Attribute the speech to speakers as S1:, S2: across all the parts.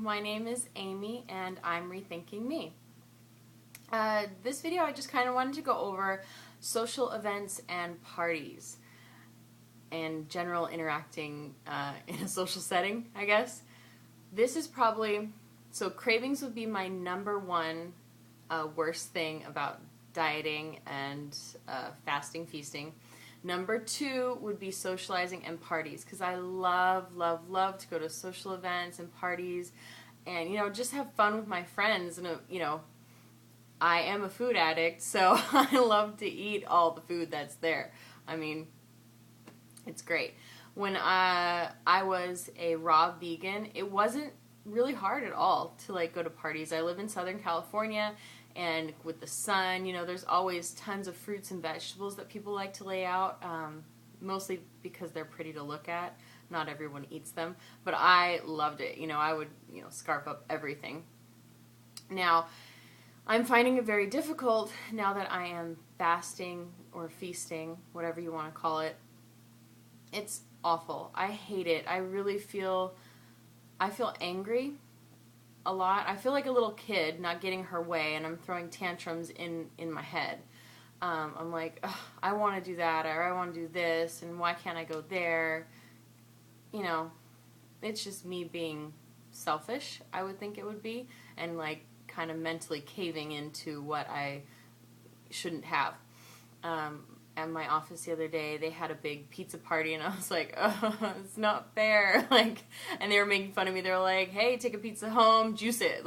S1: my name is Amy and I'm Rethinking Me. This video I just kind of wanted to go over social events and parties and general interacting in a social setting, I guess. This is probably, so cravings would be my number one worst thing about dieting and fasting, feasting. Number two would be socializing and parties, because I love to go to social events and parties and, just have fun with my friends. And, I am a food addict, so I love to eat all the food that's there. I mean, it's great. When I was a raw vegan, it wasn't really hard at all to go to parties. I live in Southern California, and with the sun, there's always tons of fruits and vegetables that people like to lay out, mostly because they're pretty to look at. Not everyone eats them, but I loved it. I would, scarf up everything. Now, I'm finding it very difficult now that I am fasting or feasting, whatever you want to call it. It's awful. I hate it. I feel angry a lot. I feel like a little kid not getting her way, and I'm throwing tantrums in my head. I'm like, I want to do that, or I want to do this, and why can't I go there? It's just me being selfish, I would think it would be, and kind of mentally caving into what I shouldn't have. At my office the other day, they had a big pizza party, and I was like, oh, it's not fair. And they were making fun of me. They were like, hey, take a pizza home, juice it,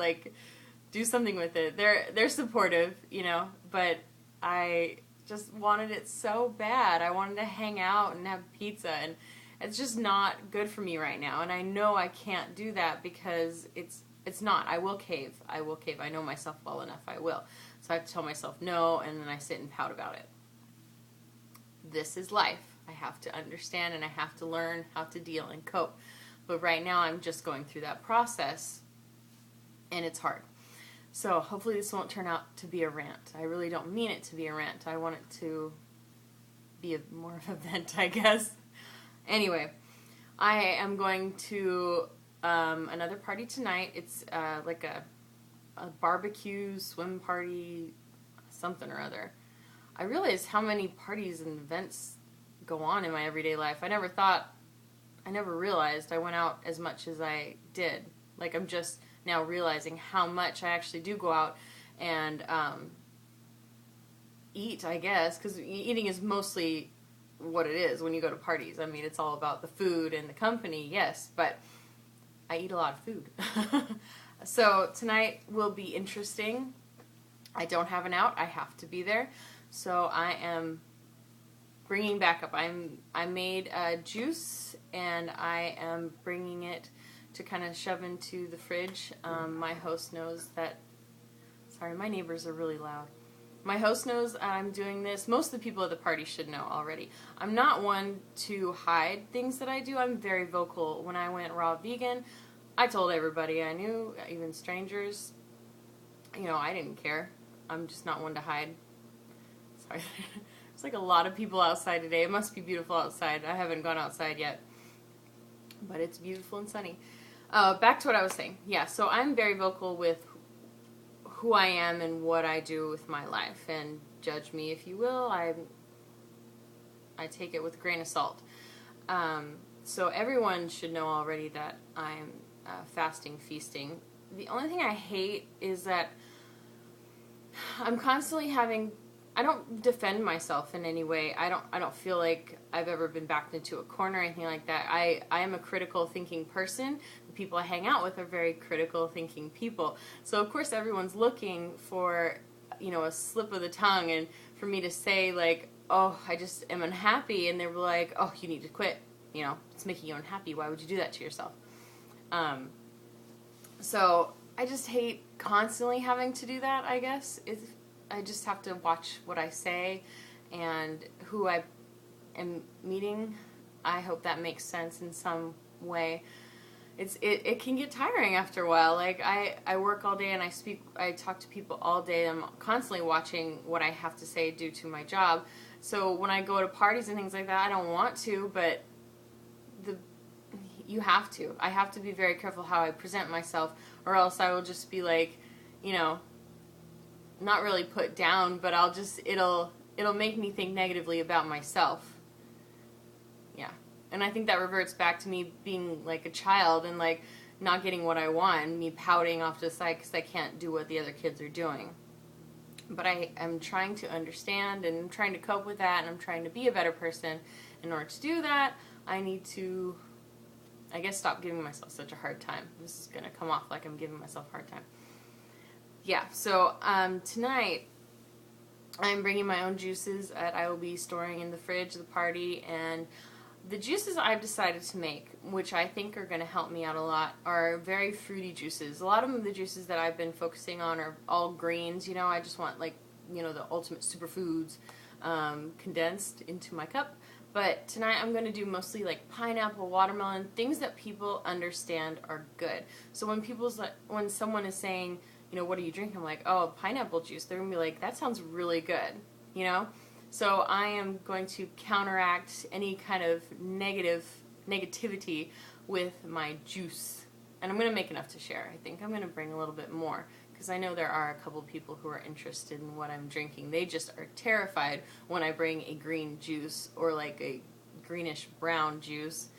S1: do something with it. They're supportive, but I just wanted it so bad. I wanted to hang out and have pizza, and it's just not good for me right now. And I know I can't do that because it's not. I will cave. I know myself well enough. I will. So I have to tell myself no, and then I sit and pout about it. This is life. I have to understand, and I have to learn how to deal and cope. But right now I'm just going through that process, and it's hard. So hopefully this won't turn out to be a rant. I really don't mean it to be a rant. I want it to be more of a vent, I guess. Anyway, I am going to another party tonight. It's like a barbecue, swim party, something or other. I realized how many parties and events go on in my everyday life. I never realized I went out as much as I did. I'm just now realizing how much I actually do go out and eat, I guess, because eating is mostly what it is when you go to parties. I mean, it's all about the food and the company, yes, but I eat a lot of food. So tonight will be interesting. I don't have an out. I have to be there. So I am bringing back up. I made juice, and I am bringing it to kind of shove into the fridge. My host knows that. Sorry, my neighbors are really loud. My host knows I'm doing this. Most of the people at the party should know already. I'm not one to hide things that I do. I'm very vocal. When I went raw vegan, I told everybody I knew, even strangers. I didn't care. I'm just not one to hide. Sorry. There's a lot of people outside today. It must be beautiful outside. I haven't gone outside yet, but it's beautiful and sunny. Back to what I was saying. Yeah, so I'm very vocal with who I am and what I do with my life, and judge me if you will. I take it with a grain of salt. So everyone should know already that I'm fasting, feasting. The only thing I hate is that I'm constantly I don't defend myself in any way. I don't feel like I've ever been backed into a corner or anything like that. I am a critical thinking person. The people I hang out with are very critical thinking people. So of course everyone's looking for, a slip of the tongue, and for me to say oh, I just am unhappy, and they were like, oh, you need to quit. It's making you unhappy. Why would you do that to yourself? So I just hate constantly having to do that, I guess. I just have to watch what I say and who I am meeting. I hope that makes sense in some way. It can get tiring after a while. I work all day and I talk to people all day. I'm constantly watching what I have to say due to my job. So when I go to parties and things like that, I don't want to, but You have to. I have to be very careful how I present myself, or else I will just be like, you know, not really put down, but it'll make me think negatively about myself. Yeah. And I think that reverts back to me being like a child and like not getting what I want, and me pouting off to the side because I can't do what the other kids are doing. But I am trying to understand and I'm trying to cope with that, and I'm trying to be a better person. In order to do that, I need to, I guess, stop giving myself such a hard time. This is going to come off like I'm giving myself a hard time. Yeah, so tonight I'm bringing my own juices that I will be storing in the fridge of the party, and the juices I've decided to make, which I think are going to help me out a lot, are very fruity juices. A lot of the juices that I've been focusing on are all greens. You know, I just want, like, you know, the ultimate superfoods condensed into my cup. But tonight I'm going to do mostly like pineapple, watermelon, things that people understand are good. So when someone is saying, you know, what are you drinking? I'm like, oh, pineapple juice. They're going to be like, that sounds really good, you know? So I am going to counteract any kind of negativity with my juice. And I'm going to make enough to share. I think I'm going to bring a little bit more, because I know there are a couple people who are interested in what I'm drinking. They just are terrified when I bring a green juice or like a greenish brown juice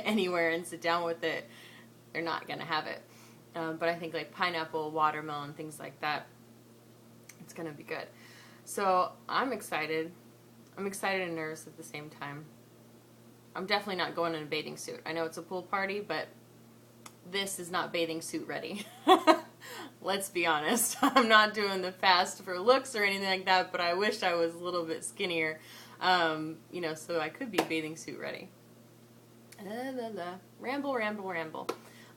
S1: anywhere and sit down with it. They're not going to have it. But I think like pineapple, watermelon, things like that, it's going to be good. So I'm excited. I'm excited and nervous at the same time. I'm definitely not going in a bathing suit. I know it's a pool party, but this is not bathing suit ready. Let's be honest. I'm not doing the fast for looks or anything like that, but I wish I was a little bit skinnier, you know, so I could be bathing suit ready. Ramble, ramble, ramble.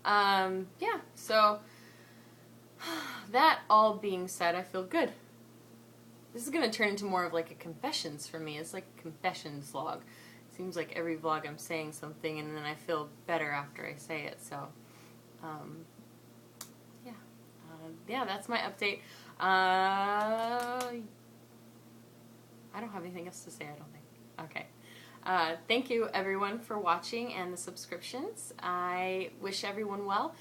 S1: Yeah, so that all being said, I feel good. This is going to turn into more of like a confessions for me. It's like a confessions vlog. It seems like every vlog I'm saying something and then I feel better after I say it. So, yeah, that's my update. I don't have anything else to say, I don't think. Okay. Thank you, everyone, for watching and the subscriptions. I wish everyone well,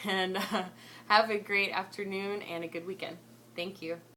S1: and have a great afternoon and a good weekend. Thank you.